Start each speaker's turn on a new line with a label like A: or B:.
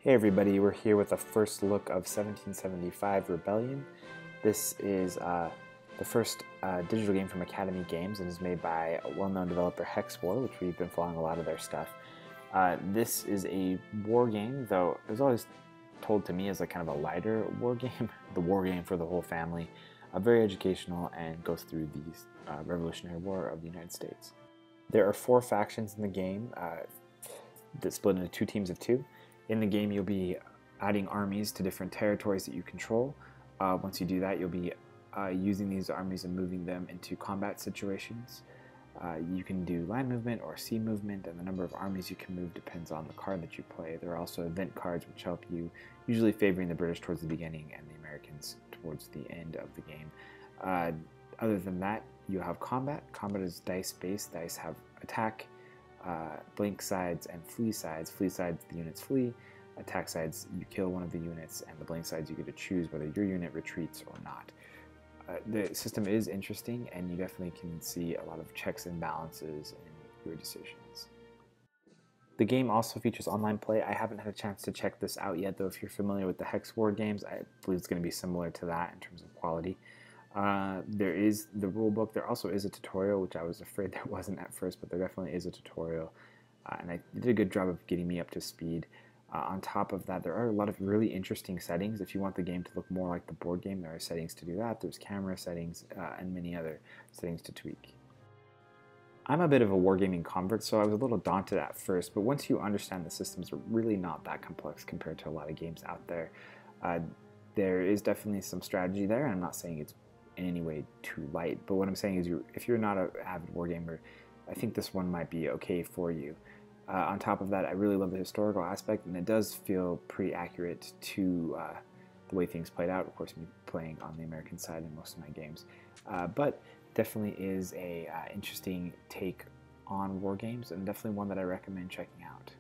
A: Hey everybody, we're here with a first look of 1775 Rebellion. This is the first digital game from Academy Games and is made by a well-known developer Hex War, which we've been following a lot of their stuff. This is a war game, though it was always told to me as like kind of a lighter war game, the war game for the whole family. Very educational and goes through the Revolutionary War of the United States. There are 4 factions in the game that split into 2 teams of 2. In the game, you'll be adding armies to different territories that you control. Once you do that, you'll be using these armies and moving them into combat situations. You can do land movement or sea movement, and the number of armies you can move depends on the card that you play. There are also event cards which help you, usually favoring the British towards the beginning and the Americans towards the end of the game. Other than that, you have combat. Combat is dice-based. Dice have attack, blink sides, and flee sides. Flee sides, the units flee. Attack sides, you kill one of the units, and the blink sides, you get to choose whether your unit retreats or not. The system is interesting, and you definitely can see a lot of checks and balances in your decisions. The game also features online play. I haven't had a chance to check this out yet, though if you're familiar with the Hex War games, I believe it's going to be similar to that in terms of quality. There is the rulebook. There also is a tutorial, which I was afraid there wasn't at first, but there definitely is a tutorial, and I did a good job of getting me up to speed. On top of that, there are a lot of really interesting settings. If you want the game to look more like the board game, there are settings to do that. There's camera settings and many other settings to tweak. I'm a bit of a wargaming convert, so I was a little daunted at first, but once you understand the systems are really not that complex compared to a lot of games out there. There is definitely some strategy there, and I'm not saying it's in any way too light, but what I'm saying is if you're not an avid wargamer, I think this one might be okay for you. On top of that, I really love the historical aspect, and it does feel pretty accurate to the way things played out. Of course, me playing on the American side in most of my games, but definitely is a interesting take on war games, and definitely one that I recommend checking out.